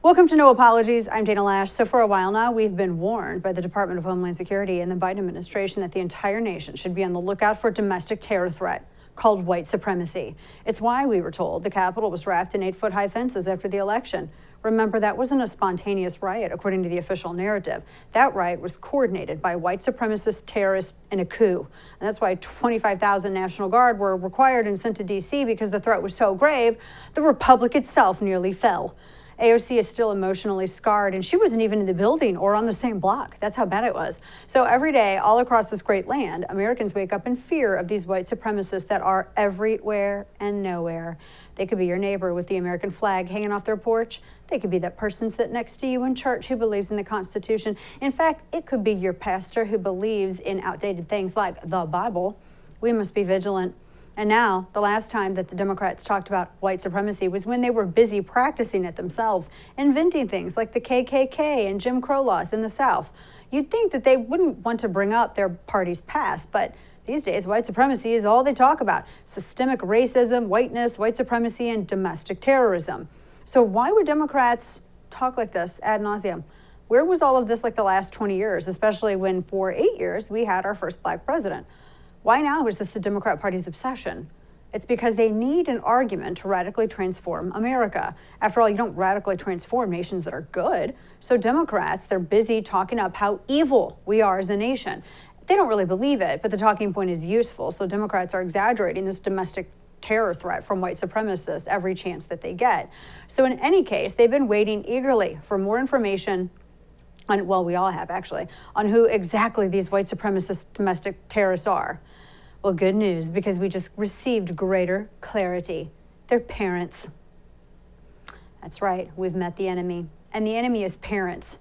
Welcome to No Apologies. I'm Dana Lash. So for a while now, we've been warned by the Department of Homeland Security and the Biden administration that the entire nation should be on the lookout for a domestic terror threat called white supremacy. It's why we were told the Capitol was wrapped in 8-foot-high fences after the election. Remember, that wasn't a spontaneous riot, according to the official narrative. That riot was coordinated by white supremacist terrorists in a coup. And that's why 25,000 National Guard were required and sent to D.C. because the threat was so grave, the Republic itself nearly fell. AOC is still emotionally scarred, and she wasn't even in the building or on the same block. That's how bad it was. So every day, all across this great land, Americans wake up in fear of these white supremacists that are everywhere and nowhere. They could be your neighbor with the American flag hanging off their porch. They could be that person sitting next to you in church who believes in the Constitution. In fact, it could be your pastor who believes in outdated things like the Bible. We must be vigilant. And now, the last time that the Democrats talked about white supremacy was when they were busy practicing it themselves, inventing things like the KKK and Jim Crow laws in the South. You'd think that they wouldn't want to bring up their party's past, but these days, white supremacy is all they talk about. Systemic racism, whiteness, white supremacy, and domestic terrorism. So why would Democrats talk like this ad nauseum? Where was all of this like the last 20 years, especially when for 8 years we had our first black president? Why now is this the Democrat Party's obsession? It's because they need an argument to radically transform America. After all, you don't radically transform nations that are good. So Democrats, they're busy talking up how evil we are as a nation. They don't really believe it, but the talking point is useful. So Democrats are exaggerating this domestic terror threat from white supremacists every chance that they get. So in any case, they've been waiting eagerly for more information on, well, we all have actually, on who exactly these white supremacist domestic terrorists are. Well, good news, because we just received greater clarity. They're parents. That's right, we've met the enemy. And the enemy is parents.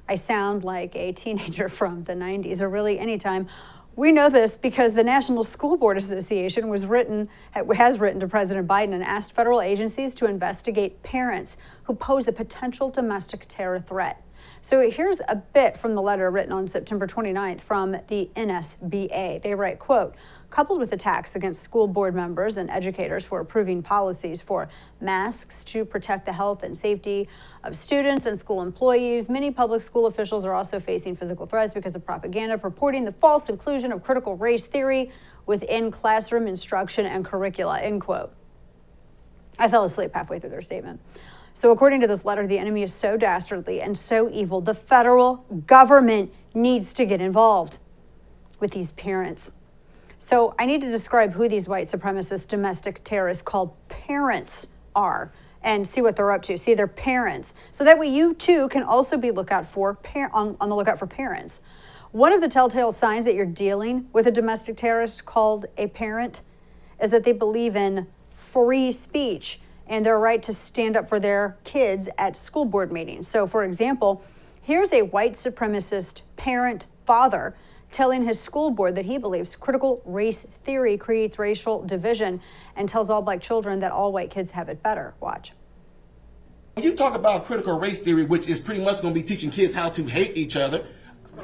I sound like a teenager from the 90s, or really any time. We know this because the National School Board Association has written to President Biden and asked federal agencies to investigate parents who pose a potential domestic terror threat. So here's a bit from the letter written on September 29th from the NSBA. They write, quote, coupled with attacks against school board members and educators for approving policies for masks to protect the health and safety of students and school employees, many public school officials are also facing physical threats because of propaganda purporting the false inclusion of critical race theory within classroom instruction and curricula, end quote. I fell asleep halfway through their statement. So according to this letter, the enemy is so dastardly and so evil, the federal government needs to get involved with these parents. So I need to describe who these white supremacist domestic terrorists called parents are and see what they're up to. See, they're parents. So that way you too can also be on the lookout for parents. One of the telltale signs that you're dealing with a domestic terrorist called a parent is that they believe in free speech and their right to stand up for their kids at school board meetings. So for example, here's a white supremacist parent father telling his school board that he believes critical race theory creates racial division and tells all black children that all white kids have it better. Watch. When you talk about critical race theory, which is pretty much going to be teaching kids how to hate each other,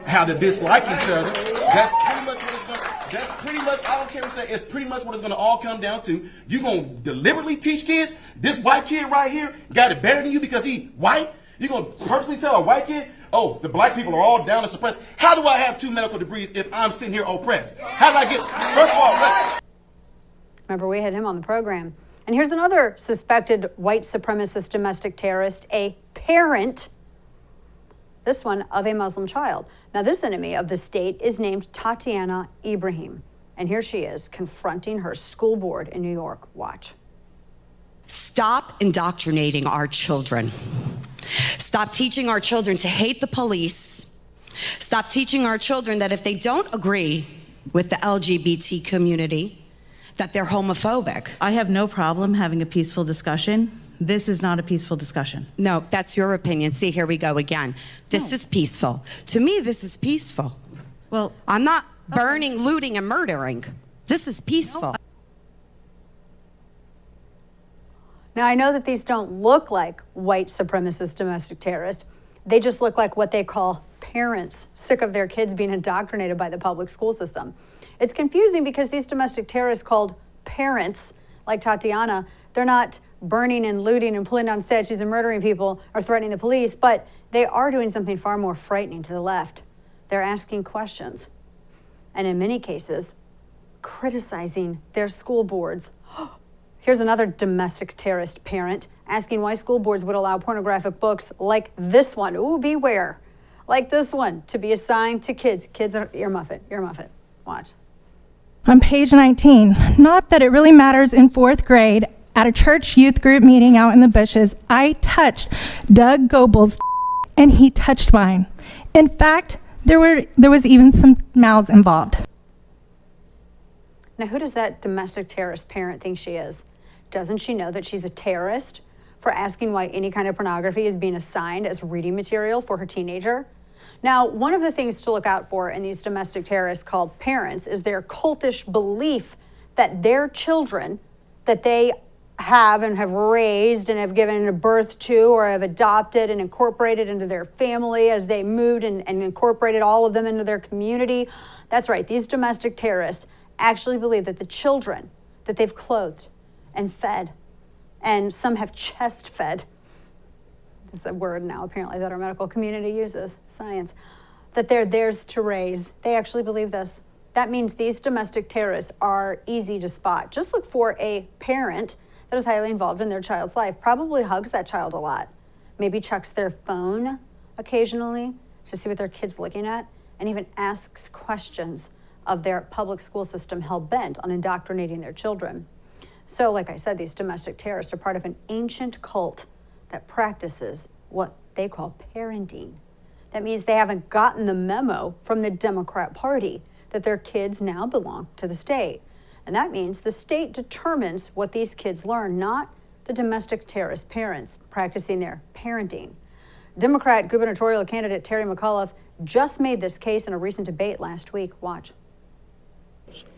how to dislike each other, that's pretty much what it's going to, I don't care what you say, it's pretty much what it's going to all come down to. You're going to deliberately teach kids, this white kid right here got it better than you because he white? You're going to purposely tell a white kid, oh, the black people are all down and suppressed. How do I have 2 medical degrees if I'm sitting here oppressed? How did I get, first of all, remember we had him on the program. And here's another suspected white supremacist domestic terrorist, a parent, this one of a Muslim child. Now this enemy of the state is named Tatiana Ibrahim. And here she is confronting her school board in New York. Watch. Stop indoctrinating our children. Stop teaching our children to hate the police. Stop teaching our children that if they don't agree with the LGBT community, that they're homophobic. I have no problem having a peaceful discussion. This is not a peaceful discussion. No, that's your opinion. See, here we go again. This is peaceful. To me, this is peaceful. Well, I'm not burning, looting, and murdering. This is peaceful. Now, I know that these don't look like white supremacist domestic terrorists. They just look like what they call parents, sick of their kids being indoctrinated by the public school system. It's confusing because these domestic terrorists called parents, like Tatiana, they're not burning and looting and pulling down statues and murdering people or threatening the police, but they are doing something far more frightening to the left. They're asking questions, and in many cases, criticizing their school boards. Here's another domestic terrorist parent asking why school boards would allow pornographic books like this one, ooh, beware, like this one, to be assigned to kids. Kids are, earmuff it, watch. On page 19, not that it really matters in 4th grade, at a church youth group meeting out in the bushes, I touched Doug Goebel's and he touched mine. In fact, there was even some mouths involved. Now, who does that domestic terrorist parent think she is? Doesn't she know that she's a terrorist for asking why any kind of pornography is being assigned as reading material for her teenager? Now, one of the things to look out for in these domestic terrorists called parents is their cultish belief that their children that they have and have raised and have given birth to or have adopted and incorporated into their family as they moved and incorporated all of them into their community. That's right, these domestic terrorists actually believe that the children that they've clothed and fed, and some have chest fed, it's a word now apparently that our medical community uses, science, that they're theirs to raise. They actually believe this. That means these domestic terrorists are easy to spot. Just look for a parent that is highly involved in their child's life, probably hugs that child a lot, maybe checks their phone occasionally to see what their kid's looking at, and even asks questions of their public school system hell-bent on indoctrinating their children. So, like I said, these domestic terrorists are part of an ancient cult that practices what they call parenting. That means they haven't gotten the memo from the Democrat Party that their kids now belong to the state. And that means the state determines what these kids learn, not the domestic terrorist parents practicing their parenting. Democrat gubernatorial candidate Terry McAuliffe just made this case in a recent debate last week. Watch.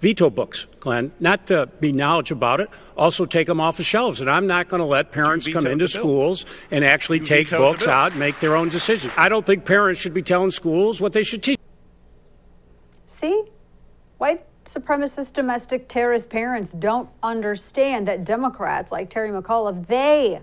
Veto books, Glenn, not to be knowledge about it, also take them off the shelves. And I'm not going to let parents come into schools and actually take books out and make their own decisions. I don't think parents should be telling schools what they should teach. See? White supremacist domestic terrorist parents don't understand that Democrats like Terry McAuliffe,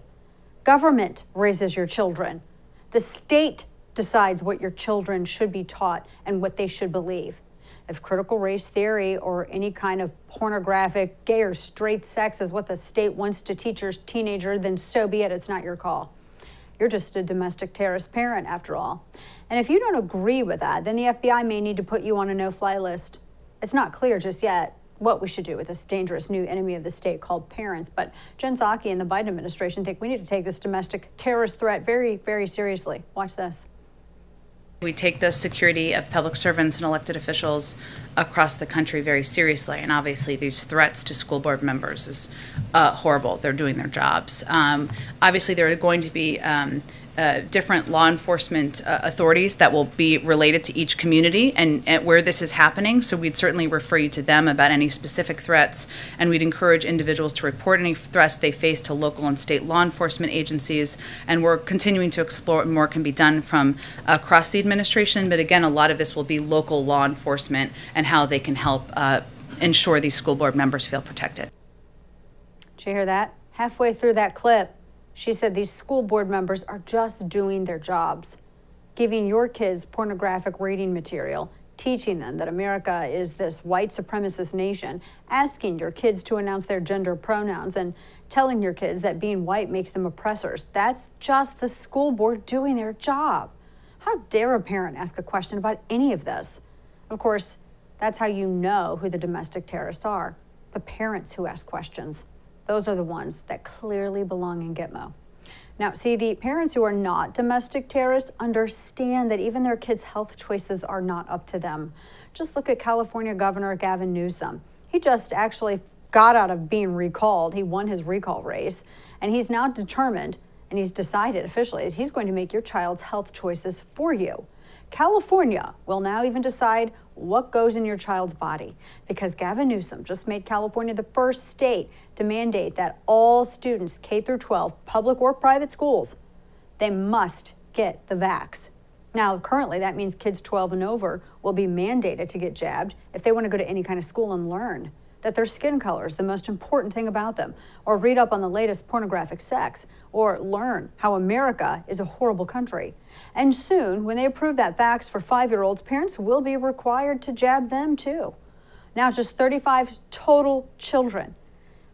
government raises your children. The state decides what your children should be taught and what they should believe. If critical race theory or any kind of pornographic, gay or straight sex is what the state wants to teach your teenager, then so be it. It's not your call. You're just a domestic terrorist parent, after all. And if you don't agree with that, then the FBI may need to put you on a no-fly list. It's not clear just yet what we should do with this dangerous new enemy of the state called parents. But Jen Psaki and the Biden administration think we need to take this domestic terrorist threat very, very seriously. Watch this. We take the security of public servants and elected officials across the country very seriously, and obviously these threats to school board members is horrible. They're doing their jobs. Obviously there are going to be different law enforcement authorities that will be related to each community and where this is happening, so we'd certainly refer you to them about any specific threats, and we'd encourage individuals to report any threats they face to local and state law enforcement agencies, and we're continuing to explore what more can be done from across the administration, but again, a lot of this will be local law enforcement and how they can help ensure these school board members feel protected. Did you hear that? Halfway through that clip, she said these school board members are just doing their jobs, giving your kids pornographic reading material, teaching them that America is this white supremacist nation, asking your kids to announce their gender pronouns, and telling your kids that being white makes them oppressors. That's just the school board doing their job. How dare a parent ask a question about any of this? Of course, that's how you know who the domestic terrorists are, the parents who ask questions. Those are the ones that clearly belong in Gitmo. Now, see, the parents who are not domestic terrorists understand that even their kids' health choices are not up to them. Just look at California Governor Gavin Newsom. He just actually got out of being recalled. He won his recall race, and he's now determined, and he's decided officially that he's going to make your child's health choices for you. California will now even decide what goes in your child's body, because Gavin Newsom just made California the first state to mandate that all students K through 12, public or private schools, they must get the vax. Now, currently that means kids 12 and over will be mandated to get jabbed if they want to go to any kind of school and learn. that their skin color is the most important thing about them, or read up on the latest pornographic sex, or learn how America is a horrible country. And soon, when they approve that vax for 5-year-olds, parents will be required to jab them too. Now, just 35 total children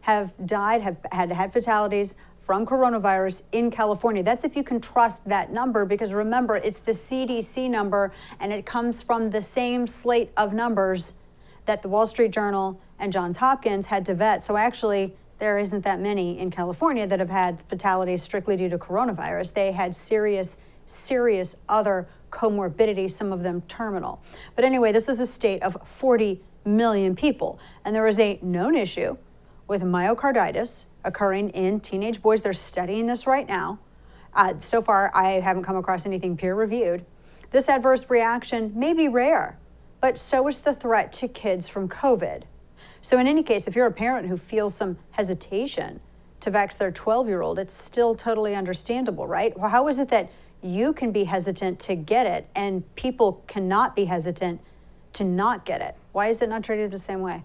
have died, have had fatalities from coronavirus in California. That's if you can trust that number, because remember, it's the CDC number, and it comes from the same slate of numbers that the Wall Street Journal and Johns Hopkins had to vet. So actually, there isn't that many in California that have had fatalities strictly due to coronavirus. They had serious other comorbidities, some of them terminal. But anyway, this is a state of 40 million people, and there is a known issue with myocarditis occurring in teenage boys. They're studying this right now. So far, I haven't come across anything peer-reviewed. This adverse reaction may be rare, but so is the threat to kids from COVID. So in any case, if you're a parent who feels some hesitation to vax their 12-year-old, it's still totally understandable, right? Well, how is it that you can be hesitant to get it and people cannot be hesitant to not get it? Why is it not treated the same way?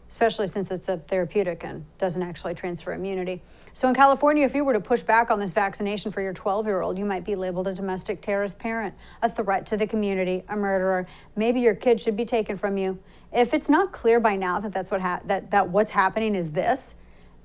Especially since it's a therapeutic and doesn't actually transfer immunity. So in California, if you were to push back on this vaccination for your 12-year-old, you might be labeled a domestic terrorist parent, a threat to the community, a murderer. Maybe your kid should be taken from you. If it's not clear by now that that's that what's happening is this,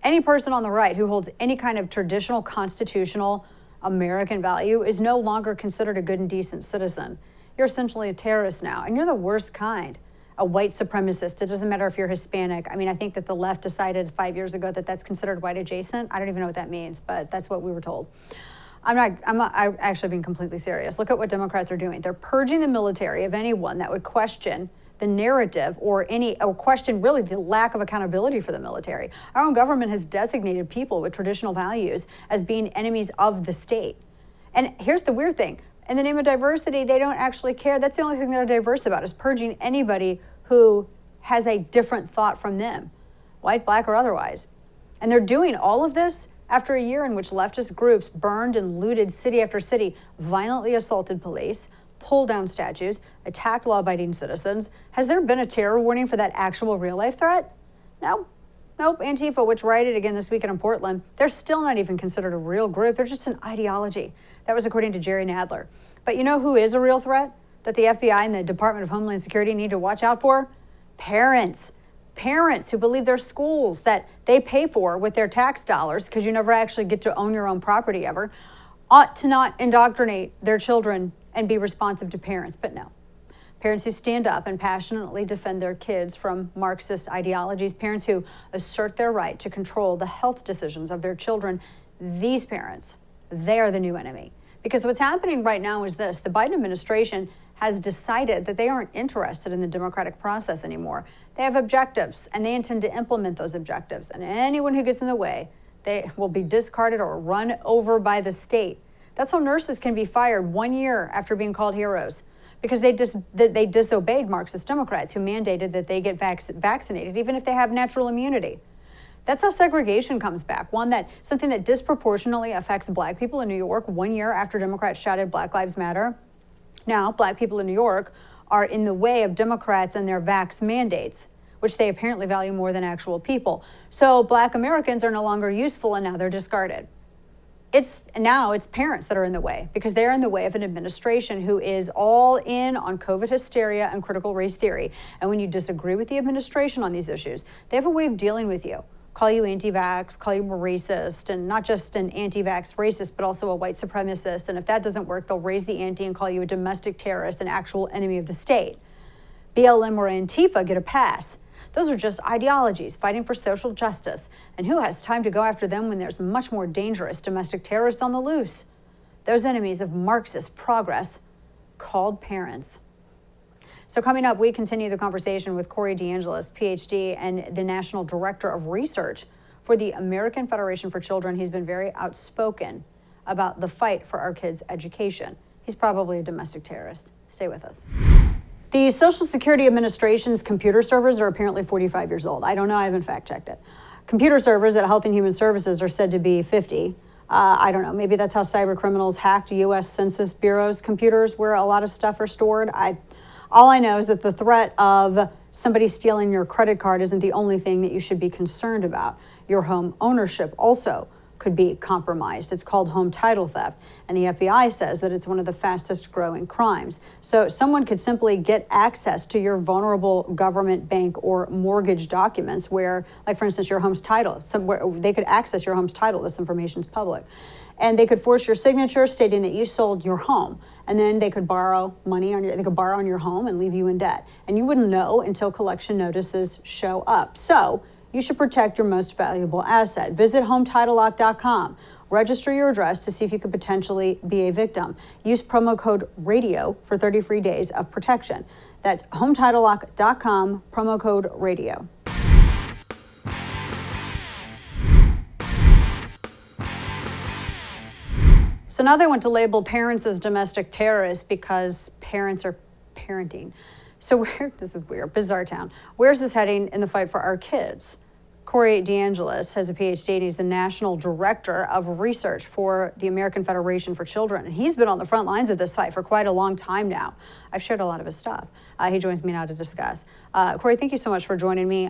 any person on the right who holds any kind of traditional constitutional American value is no longer considered a good and decent citizen. You're essentially a terrorist now, and you're the worst kind. A white supremacist. It doesn't matter if you're Hispanic. I mean, I think that the left decided 5 years ago that that's considered white adjacent. I don't even know what that means, but that's what we were told. I'm actually being completely serious. Look at what Democrats are doing. They're purging the military of anyone that would question the narrative or question really the lack of accountability for the military. Our own government has designated people with traditional values as being enemies of the state. And here's the weird thing. In the name of diversity, they don't actually care. That's the only thing they're diverse about, is purging anybody who has a different thought from them, white, black, or otherwise. And they're doing all of this after a year in which leftist groups burned and looted city after city, violently assaulted police, pulled down statues, attacked law-abiding citizens. Has there been a terror warning for that actual real-life threat? No. Nope. Antifa, which rioted again this weekend in Portland, they're still not even considered a real group. They're just an ideology. That was according to Jerry Nadler. But you know who is a real threat that the FBI and the Department of Homeland Security need to watch out for? Parents. Parents who believe their schools that they pay for with their tax dollars, because you never actually get to own your own property ever, ought to not indoctrinate their children and be responsive to parents. But no. Parents who stand up and passionately defend their kids from Marxist ideologies, parents who assert their right to control the health decisions of their children, these parents, they are the new enemy. Because what's happening right now is this: the Biden administration has decided that they aren't interested in the democratic process anymore. They have objectives, and they intend to implement those objectives. And anyone who gets in the way, they will be discarded or run over by the state. That's how nurses can be fired 1 year after being called heroes, because they disobeyed Marxist Democrats who mandated that they get vaccinated even if they have natural immunity. That's how segregation comes back. Something that disproportionately affects black people in New York 1 year after Democrats shouted Black Lives Matter. Now, black people in New York are in the way of Democrats and their vax mandates, which they apparently value more than actual people. So black Americans are no longer useful, and now they're discarded. It's parents that are in the way, because they're in the way of an administration who is all in on COVID hysteria and critical race theory. And when you disagree with the administration on these issues, they have a way of dealing with you. Call you anti-vax, call you a racist, and not just an anti-vax racist, but also a white supremacist. And if that doesn't work, they'll raise the ante and call you a domestic terrorist, an actual enemy of the state. BLM or Antifa get a pass. Those are just ideologies fighting for social justice. And who has time to go after them when there's much more dangerous domestic terrorists on the loose? Those enemies of Marxist progress called parents. So coming up, we continue the conversation with Deangelis, PhD, and the National Director of Research for the American Federation for Children. He's been very outspoken about the fight for our kids' education. He's probably a domestic terrorist. Stay with us. The Social Security Administration's computer servers are apparently 45 years old. I don't know. I haven't fact-checked it. Computer servers at Health and Human Services are said to be 50. I don't know. Maybe that's how cyber criminals hacked U.S. Census Bureau's computers where a lot of stuff are stored. All I know is that the threat of somebody stealing your credit card isn't the only thing that you should be concerned about. Your home ownership also could be compromised. It's called home title theft, and the FBI says that it's one of the fastest growing crimes. So someone could simply get access to your vulnerable government, bank, or mortgage documents where, like for instance, your home's title, somewhere they could access your home's title. This information's public. And they could force your signature stating that you sold your home. And then they could borrow money they could borrow on your home and leave you in debt. And you wouldn't know until collection notices show up. So you should protect your most valuable asset. Visit HometitleLock.com. Register your address to see if you could potentially be a victim. Use promo code RADIO for 30 free days of protection. That's HometitleLock.com, promo code RADIO. So now they want to label parents as domestic terrorists because parents are parenting. So this is weird, bizarre town. Where's this heading in the fight for our kids? Corey Deangelis has a PhD and he's the National Director of Research for the American Federation for Children. And he's been on the front lines of this fight for quite a long time now. I've shared a lot of his stuff. He joins me now to discuss. Corey, thank you so much for joining me.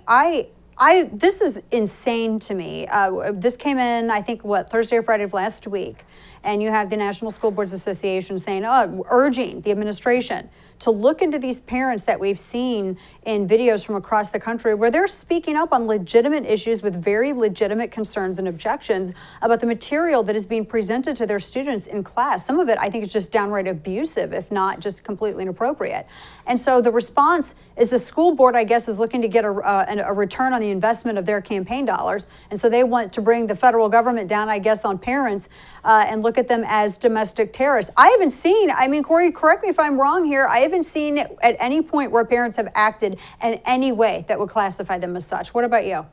This is insane to me. This came in, I think, Thursday or Friday of last week. And you have the National School Boards Association saying, urging the administration to look into these parents that we've seen in videos from across the country where they're speaking up on legitimate issues with very legitimate concerns and objections about the material that is being presented to their students in class. Some of it, I think, is just downright abusive, if not just completely inappropriate. And so the response is the school board, I guess, is looking to get a return on the investment of their campaign dollars. And so they want to bring the federal government down, I guess, on parents and look at them as domestic terrorists. I haven't seen, Corey, correct me if I'm wrong here, I haven't seen at any point where parents have acted in any way that would classify them as such. What about you?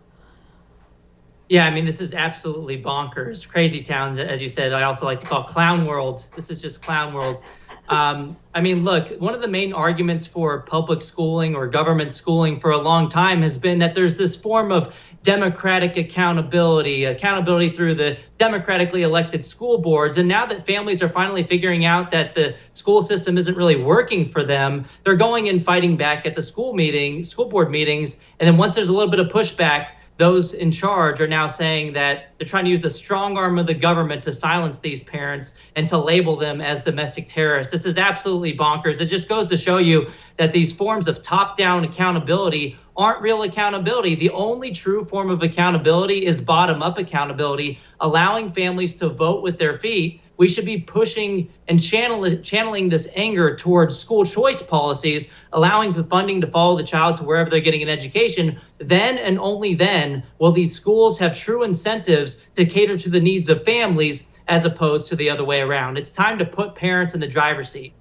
Yeah, this is absolutely bonkers. Crazy towns, as you said, I also like to call clown world. This is just clown world. Look, one of the main arguments for public schooling or government schooling for a long time has been that there's this form of democratic accountability through the democratically elected school boards. And now that families are finally figuring out that the school system isn't really working for them, they're going and fighting back at the school board meetings. And then once there's a little bit of pushback, those in charge are now saying that they're trying to use the strong arm of the government to silence these parents and to label them as domestic terrorists. This is absolutely bonkers. It just goes to show you that these forms of top-down accountability aren't real accountability. The only true form of accountability is bottom-up accountability, allowing families to vote with their feet. We should be pushing and channeling this anger towards school choice policies, allowing the funding to follow the child to wherever they're getting an education. Then and only then will these schools have true incentives to cater to the needs of families as opposed to the other way around. It's time to put parents in the driver's seat.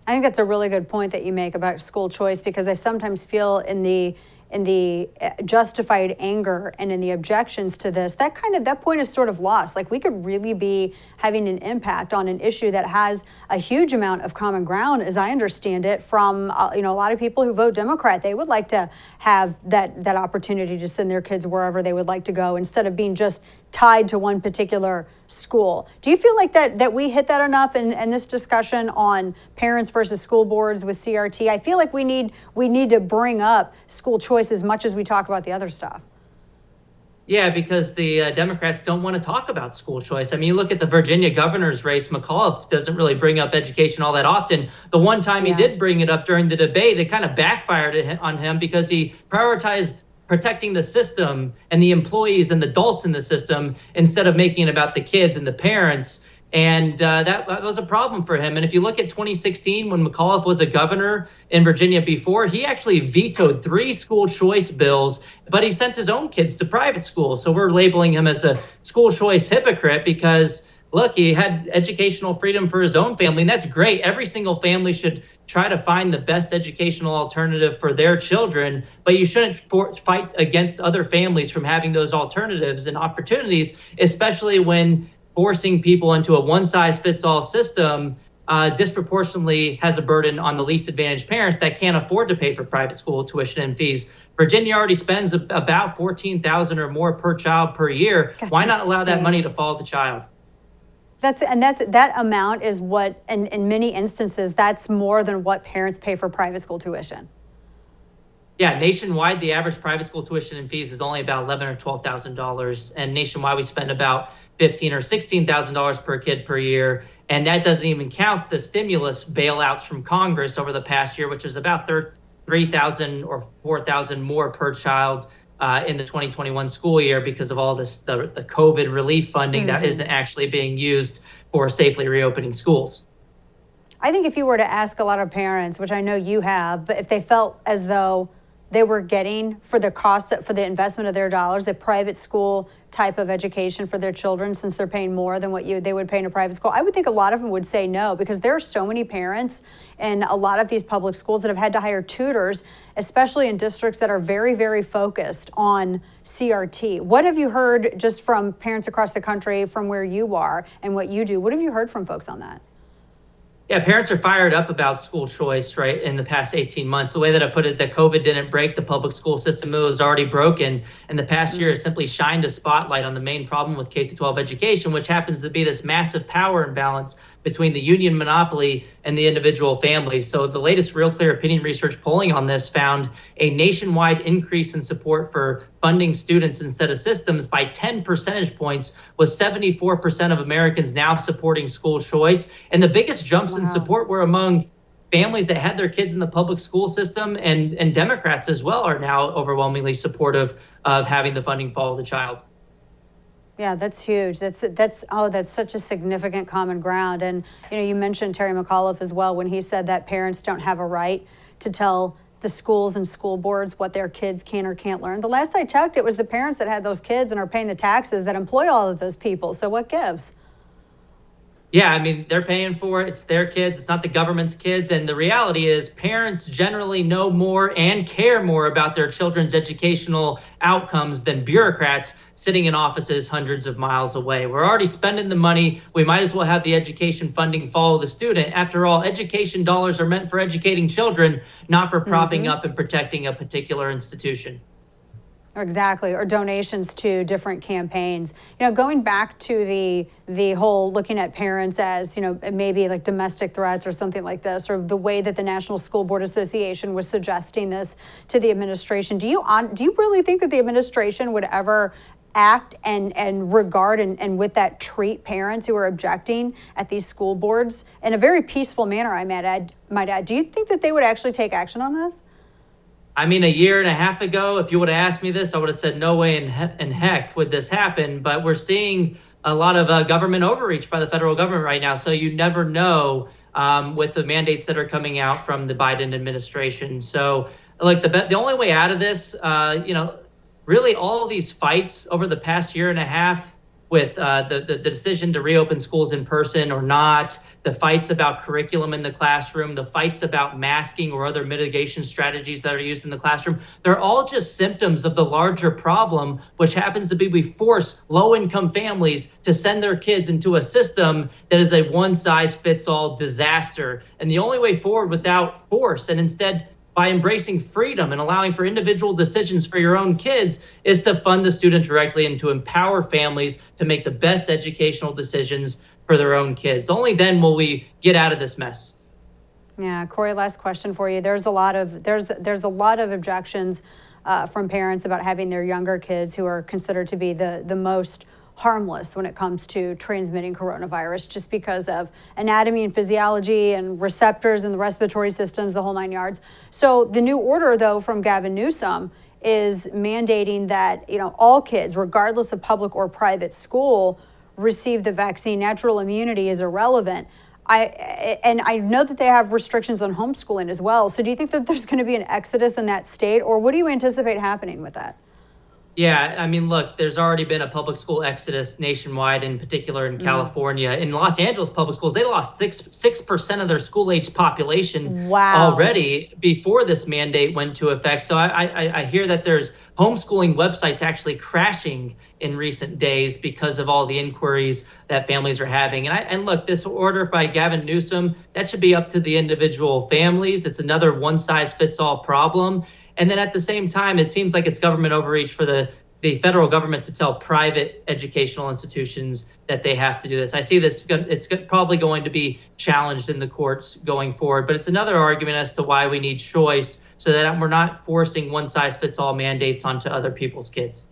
I think that's a really good point that you make about school choice, because I sometimes feel in the justified anger and in the objections to this, that point is sort of lost. Like, we could really be having an impact on an issue that has a huge amount of common ground, as I understand it, from a lot of people who vote Democrat. They would like to have that opportunity to send their kids wherever they would like to go instead of being just tied to one particular school. Do you feel like that we hit that enough in this discussion on parents versus school boards with CRT? I feel like we need to bring up school choice as much as we talk about the other stuff. Yeah, because the Democrats don't want to talk about school choice. You look at the Virginia governor's race, McAuliffe doesn't really bring up education all that often. The one time he did bring it up during the debate, it kind of backfired on him because he prioritized protecting the system and the employees and the adults in the system instead of making it about the kids and the parents. And that was a problem for him. And if you look at 2016, when McAuliffe was a governor in Virginia before, he actually vetoed 3 school choice bills, but he sent his own kids to private schools. So we're labeling him as a school choice hypocrite because, look, he had educational freedom for his own family, and that's great. Every single family should try to find the best educational alternative for their children, but you shouldn't fight against other families from having those alternatives and opportunities, especially when forcing people into a one-size-fits-all system disproportionately has a burden on the least advantaged parents that can't afford to pay for private school tuition and fees. Virginia already spends about $14,000 or more per child per year. Why not allow that money to follow the child? That amount is what, in many instances, that's more than what parents pay for private school tuition. Yeah, nationwide, the average private school tuition and fees is only about $11,000 or $12,000, and nationwide we spend about $15,000 or $16,000 per kid per year, and that doesn't even count the stimulus bailouts from Congress over the past year, which is about $3,000 or $4,000 more per child in the 2021 school year because of all this the COVID relief funding that isn't actually being used for safely reopening schools. I think if you were to ask a lot of parents, which I know you have, but if they felt as though they were getting for the cost, for the investment of their dollars, a private school type of education for their children, since they're paying more than what they would pay in a private school, I would think a lot of them would say no, because there are so many parents in a lot of these public schools that have had to hire tutors, especially in districts that are very, very focused on CRT. What have you heard just from parents across the country, from where you are and what you do? What have you heard from folks on that? Yeah, parents are fired up about school choice, right, in the past 18 months. The way that I put it is that COVID didn't break the public school system. It was already broken. And the past year has simply shined a spotlight on the main problem with K-12 education, which happens to be this massive power imbalance between the union monopoly and the individual families. So the latest Real Clear Opinion Research polling on this found a nationwide increase in support for funding students instead of systems by 10 percentage points, with 74% of Americans now supporting school choice. And the biggest jumps in support were among families that had their kids in the public school system, and Democrats as well are now overwhelmingly supportive of having the funding follow the child. Yeah, that's huge. That's such a significant common ground. And you mentioned Terry McAuliffe as well when he said that parents don't have a right to tell the schools and school boards what their kids can or can't learn. The last I checked, it was the parents that had those kids and are paying the taxes that employ all of those people. So what gives? Yeah, I mean, they're paying for it. It's their kids. It's not the government's kids. And the reality is parents generally know more and care more about their children's educational outcomes than bureaucrats sitting in offices hundreds of miles away. We're already spending the money. We might as well have the education funding follow the student. After all, education dollars are meant for educating children, not for propping up and protecting a particular institution. Exactly, or donations to different campaigns. Going back to the whole looking at parents as, maybe like domestic threats or something like this, or the way that the National School Board Association was suggesting this to the administration. Do you really think that the administration would ever act and regard and with that treat parents who are objecting at these school boards in a very peaceful manner, I might add? Do you think that they would actually take action on this? I mean, a year and a half ago, if you would have asked me this, I would have said no way in heck would this happen. But we're seeing a lot of government overreach by the federal government right now. So you never know with the mandates that are coming out from the Biden administration. So like the only way out of this, really all these fights over the past year and a half with the decision to reopen schools in person or not, the fights about curriculum in the classroom, the fights about masking or other mitigation strategies that are used in the classroom, they're all just symptoms of the larger problem, which happens to be we force low-income families to send their kids into a system that is a one-size-fits-all disaster. And the only way forward without force, and instead by embracing freedom and allowing for individual decisions for your own kids, is to fund the student directly and to empower families to make the best educational decisions for their own kids. Only then will we get out of this mess. Yeah, Corey, last question for you. There's a lot of objections from parents about having their younger kids who are considered to be the most harmless when it comes to transmitting coronavirus, just because of anatomy and physiology and receptors and the respiratory systems, the whole 9 yards. So the new order, though, from Gavin Newsom is mandating that all kids, regardless of public or private school, receive the vaccine. Natural immunity is irrelevant. I know that they have restrictions on homeschooling as well. So do you think that there's going to be an exodus in that state, or what do you anticipate happening with that? Yeah, I mean, look, there's already been a public school exodus nationwide, in particular in California. In Los Angeles public schools, they lost 6% of their school-age population already before this mandate went into effect. So I hear that there's homeschooling websites actually crashing in recent days because of all the inquiries that families are having. And look, this order by Gavin Newsom, that should be up to the individual families. It's another one-size-fits-all problem. And then at the same time, it seems like it's government overreach for the federal government to tell private educational institutions that they have to do this. I see this, it's probably going to be challenged in the courts going forward, but it's another argument as to why we need choice so that we're not forcing one-size-fits-all mandates onto other people's kids.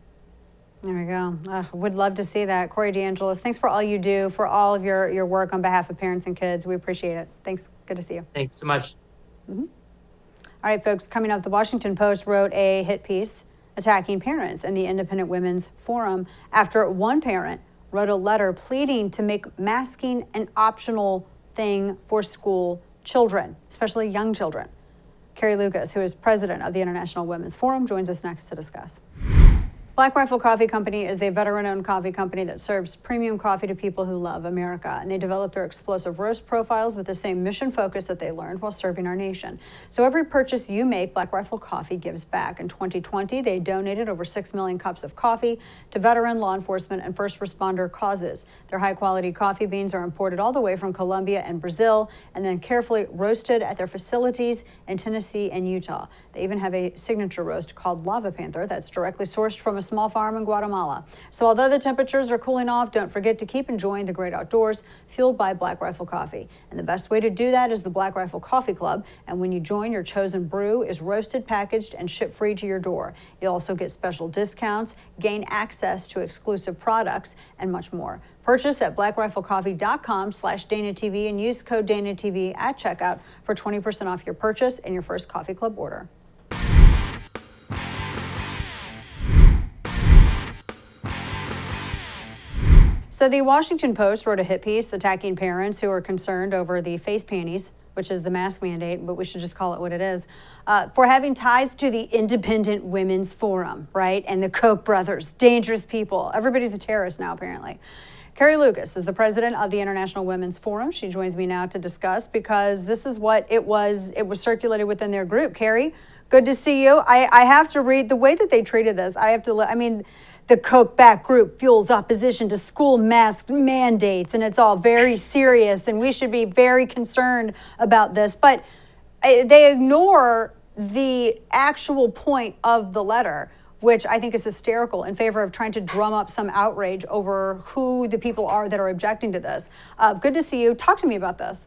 There we go. Would love to see that. Corey Deangelis, thanks for all you do, for all of your work on behalf of parents and kids. We appreciate it. Thanks. Good to see you. Thanks so much. Mm-hmm. All right, folks, coming up, the Washington Post wrote a hit piece attacking parents in the Independent Women's Forum after one parent wrote a letter pleading to make masking an optional thing for school children, especially young children. Carrie Lucas, who is president of the International Women's Forum, joins us next to discuss. Black Rifle Coffee Company is a veteran-owned coffee company that serves premium coffee to people who love America, and they develop their explosive roast profiles with the same mission focus that they learned while serving our nation. So every purchase you make, Black Rifle Coffee gives back. In 2020, they donated over 6 million cups of coffee to veteran, law enforcement, and first responder causes. Their high-quality coffee beans are imported all the way from Colombia and Brazil, and then carefully roasted at their facilities in Tennessee and Utah. They even have a signature roast called Lava Panther that's directly sourced from a small farm in Guatemala. So although the temperatures are cooling off, don't forget to keep enjoying the great outdoors fueled by Black Rifle Coffee. And the best way to do that is the Black Rifle Coffee Club. And when you join, your chosen brew is roasted, packaged, and shipped free to your door. You'll also get special discounts, gain access to exclusive products, and much more. Purchase at blackriflecoffee.com/DanaTV and use code DanaTV at checkout for 20% off your purchase and your first coffee club order. So the Washington Post wrote a hit piece attacking parents who are concerned over the face panties, which is the mask mandate, but we should just call it what it is, for having ties to the Independent Women's Forum, right? And the Koch brothers, dangerous people. Everybody's a terrorist now, apparently. Carrie Lucas is the president of the International Women's Forum. She joins me now to discuss because this is what it was circulated within their group. Carrie, good to see you. I have to read the way that they treated this. The Koch-backed group fuels opposition to school mask mandates, and it's all very serious, and we should be very concerned about this. But they ignore the actual point of the letter, which I think is hysterical, in favor of trying to drum up some outrage over who the people are that are objecting to this. Good to see you. Talk to me about this.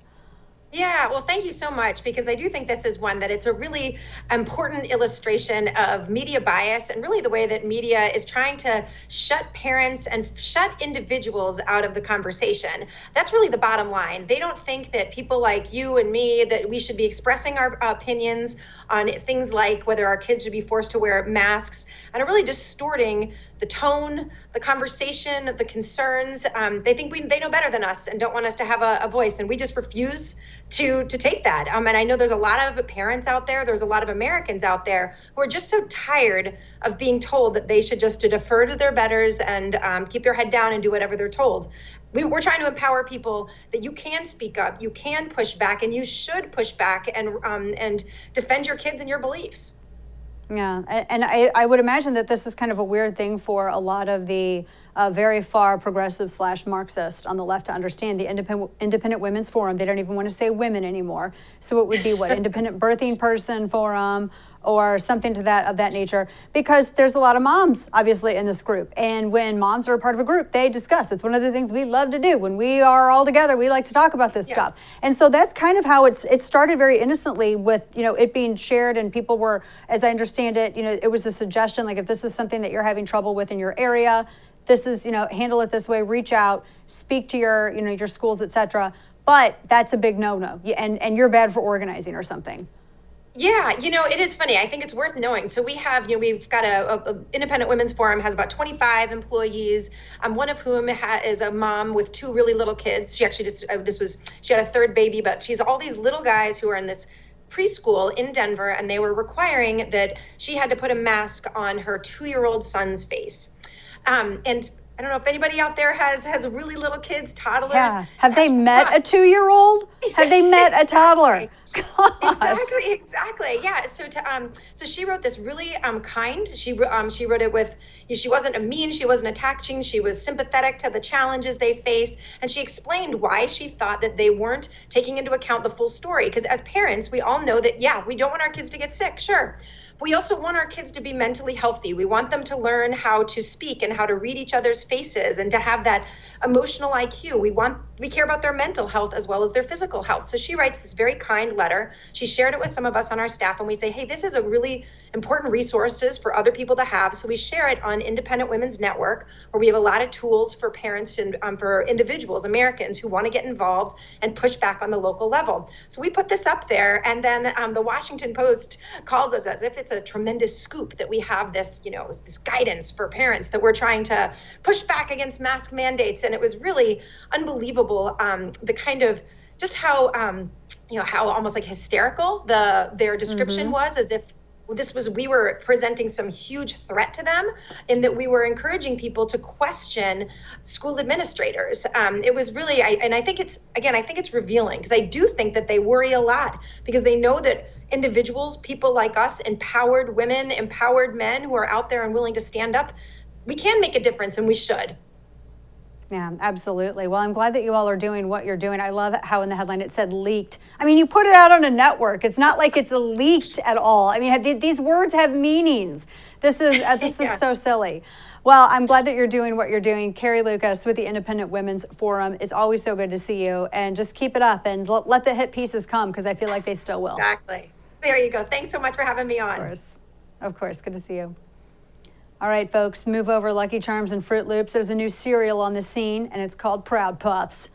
Yeah, well, thank you so much, because I do think this is one that it's a really important illustration of media bias and really the way that media is trying to shut parents and shut individuals out of the conversation. That's really the bottom line. They don't think that people like you and me, that we should be expressing our opinions on things like whether our kids should be forced to wear masks, and are really distorting the tone, the conversation, the concerns. They think they know better than us and don't want us to have a voice, and we just refuse to take that. And I know there's a lot of parents out there, there's a lot of Americans out there who are just so tired of being told that they should just defer to their betters and keep their head down and do whatever they're told. We're trying to empower people that you can speak up, you can push back, and you should push back and defend your kids and your beliefs. Yeah, and I would imagine that this is kind of a weird thing for a lot of the very far progressive / Marxist on the left to understand. The Independent Women's Forum, they don't even want to say women anymore. So it would be what, Independent Birthing Person Forum or something of that nature, because there's a lot of moms obviously in this group. And when moms are a part of a group, they discuss. It's one of the things we love to do. When we are all together, we like to talk about this stuff. And so that's kind of how it started, very innocently, with it being shared, and people were, as I understand it, it was a suggestion, like, if this is something that you're having trouble with in your area, this is, handle it this way, reach out, speak to your, your schools, etc. But that's a big no-no, and you're bad for organizing or something. Yeah, it is funny. I think it's worth knowing. So we have, we've got a Independent Women's Forum, has about 25 employees, one of whom is a mom with 2 really little kids. She actually just, she had a 3rd baby, but she's all these little guys who are in this preschool in Denver, and they were requiring that she had to put a mask on her 2-year-old son's face. And I don't know if anybody out there has really little kids, toddlers. Yeah. Have they met a 2-year-old? Have they met a toddler? Gosh. Exactly. Yeah. So so she wrote this really kind. She wrote it with, she wasn't mean, she wasn't attacking, she was sympathetic to the challenges they face, and she explained why she thought that they weren't taking into account the full story. Because as parents, we all know that, we don't want our kids to get sick, sure. We also want our kids to be mentally healthy. We want them to learn how to speak and how to read each other's faces and to have that emotional IQ. We care about their mental health as well as their physical health. So she writes this very kind letter. She shared it with some of us on our staff, and we say, hey, this is a really important resources for other people to have. So we share it on Independent Women's Network, where we have a lot of tools for parents and for individuals, Americans who want to get involved and push back on the local level. So we put this up there, and then the Washington Post calls us as if it's a tremendous scoop that we have this, this guidance for parents that we're trying to push back against mask mandates. And it was really unbelievable, the kind of just how how almost like hysterical their description was, as if we were presenting some huge threat to them, in that we were encouraging people to question school administrators. It was really, I think it's revealing, because I do think that they worry a lot, because they know that individuals, people like us, empowered women, empowered men who are out there and willing to stand up, we can make a difference, and we should. Yeah, absolutely. Well, I'm glad that you all are doing what you're doing. I love how in the headline it said leaked. I mean, you put it out on a network. It's not like it's leaked at all. I mean, these words have meanings. This is is so silly. Well, I'm glad that you're doing what you're doing. Carrie Lucas with the Independent Women's Forum. It's always so good to see you. And just keep it up and let the hit pieces come, because I feel like they still will. Exactly. There you go. Thanks so much for having me on. Of course. Good to see you. All right, folks, move over. Lucky Charms and Fruit Loops. There's a new cereal on the scene, and it's called Proud Puffs.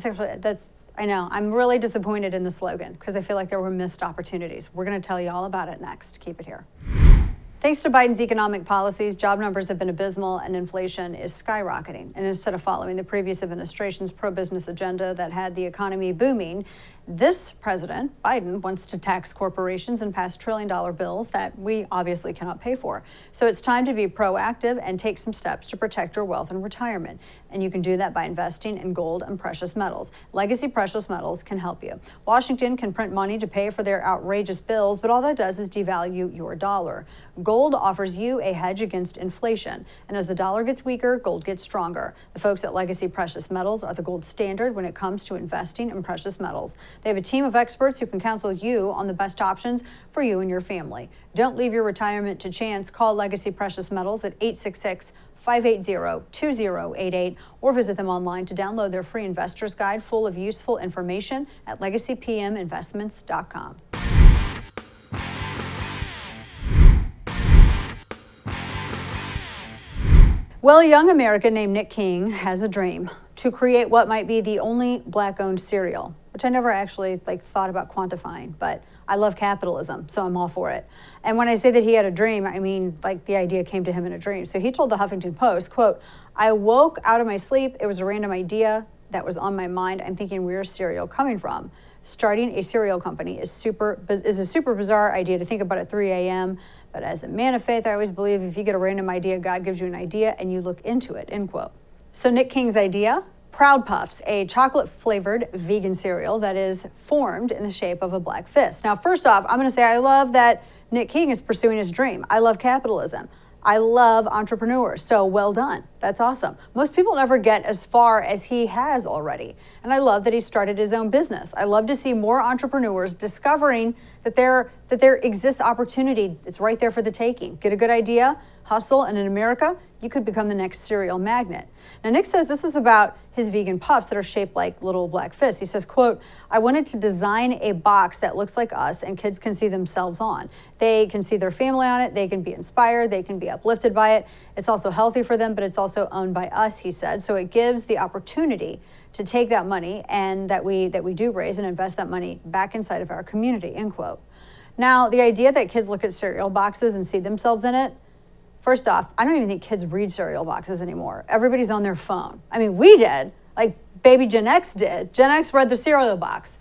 I know. I'm really disappointed in the slogan, because I feel like there were missed opportunities. We're going to tell you all about it next. Keep it here. Thanks to Biden's economic policies, job numbers have been abysmal and inflation is skyrocketing. And instead of following the previous administration's pro-business agenda that had the economy booming, this president, Biden, wants to tax corporations and pass trillion-dollar bills that we obviously cannot pay for. So it's time to be proactive and take some steps to protect your wealth in retirement. And you can do that by investing in gold and precious metals. Legacy Precious Metals can help you. Washington can print money to pay for their outrageous bills, but all that does is devalue your dollar. Gold offers you a hedge against inflation. And as the dollar gets weaker, gold gets stronger. The folks at Legacy Precious Metals are the gold standard when it comes to investing in precious metals. They have a team of experts who can counsel you on the best options for you and your family. Don't leave your retirement to chance. Call Legacy Precious Metals at 866-580-2088 or visit them online to download their free investor's guide full of useful information at legacypminvestments.com. Well, a young American named Nick King has a dream to create what might be the only Black-owned cereal, which I never actually thought about quantifying, but I love capitalism, so I'm all for it. And when I say that he had a dream, I mean the idea came to him in a dream. So he told the Huffington Post, quote, "I woke out of my sleep. It was a random idea that was on my mind. I'm thinking, where's cereal coming from? Starting a cereal company is a super bizarre idea to think about at 3 a.m., but as a man of faith, I always believe if you get a random idea, God gives you an idea and you look into it," end quote. So Nick King's idea, Proud Puffs, a chocolate-flavored vegan cereal that is formed in the shape of a black fist. Now, first off, I'm going to say I love that Nick King is pursuing his dream. I love capitalism. I love entrepreneurs, so well done. That's awesome. Most people never get as far as he has already. And I love that he started his own business. I love to see more entrepreneurs discovering that there exists opportunity. It's right there for the taking. Get a good idea, hustle, and in America, you could become the next cereal magnate. Now, Nick says this is about his vegan puffs that are shaped like little black fists. He says, quote, "I wanted to design a box that looks like us and kids can see themselves on. They can see their family on it. They can be inspired. They can be uplifted by it. It's also healthy for them, but it's also owned by us," he said. So it gives the opportunity to take that money and that we do raise and invest that money back inside of our community, end quote. Now, the idea that kids look at cereal boxes and see themselves in it, first off, I don't even think kids read cereal boxes anymore. Everybody's on their phone. I mean, we did, like baby Gen X did. Gen X read the cereal box.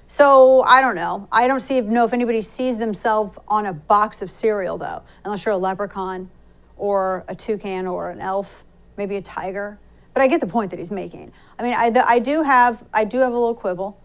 So I don't know. I don't know if anybody sees themselves on a box of cereal though, unless you're a leprechaun or a toucan or an elf, maybe a tiger. But I get the point that he's making. I mean, I do have a little quibble,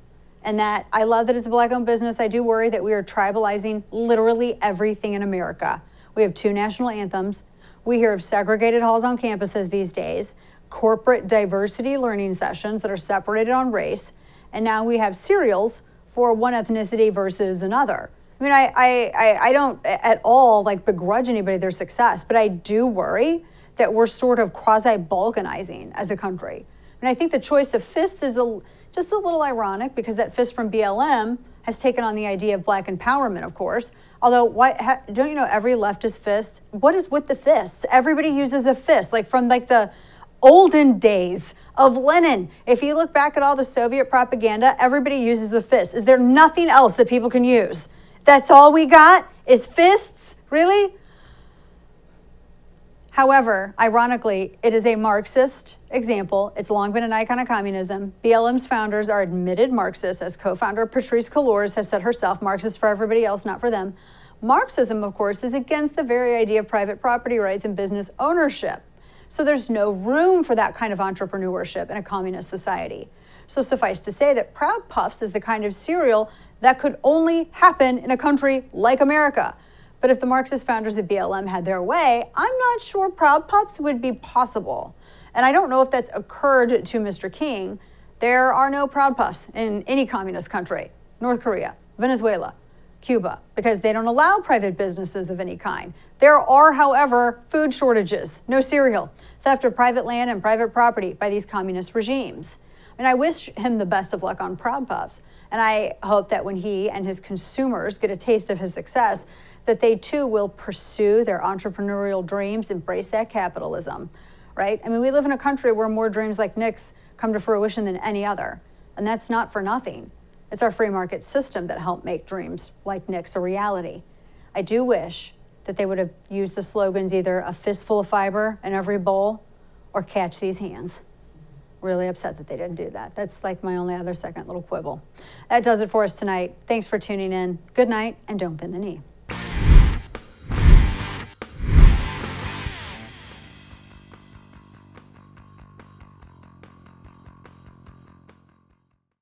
and that I love that it's a Black-owned business. I do worry that we are tribalizing literally everything in America. We have 2 national anthems. We hear of segregated halls on campuses these days, corporate diversity learning sessions that are separated on race, and now we have cereals for one ethnicity versus another. I mean, I don't at all like begrudge anybody their success, but I do worry that we're sort of quasi-balkanizing as a country. And I think the choice of fists is just a little ironic because that fist from BLM has taken on the idea of black empowerment, of course. Although, don't you know every leftist fist? What is with the fists? Everybody uses a fist, like from like the olden days of Lenin. If you look back at all the Soviet propaganda, everybody uses a fist. Is there nothing else that people can use? That's all we got is fists? Really? However, ironically, it is a Marxist example. It's long been an icon of communism. BLM's founders are admitted Marxists, as co-founder Patrisse Cullors has said herself, Marxist for everybody else, not for them. Marxism, of course, is against the very idea of private property rights and business ownership. So there's no room for that kind of entrepreneurship in a communist society. So suffice to say that Proud Puffs is the kind of cereal that could only happen in a country like America. But if the Marxist founders of BLM had their way, I'm not sure Proud Puffs would be possible. And I don't know if that's occurred to Mr. King. There are no Proud Puffs in any communist country, North Korea, Venezuela, Cuba, because they don't allow private businesses of any kind. There are, however, food shortages, no cereal, theft of private land and private property by these communist regimes. And I wish him the best of luck on Proud Puffs. And I hope that when he and his consumers get a taste of his success, that they too will pursue their entrepreneurial dreams, embrace that capitalism, right? I mean, we live in a country where more dreams like Nick's come to fruition than any other. And that's not for nothing. It's our free market system that helped make dreams like Nick's a reality. I do wish that they would have used the slogans either a fistful of fiber in every bowl or catch these hands. Really upset that they didn't do that. That's like my only other second little quibble. That does it for us tonight. Thanks for tuning in. Good night, and don't bend the knee.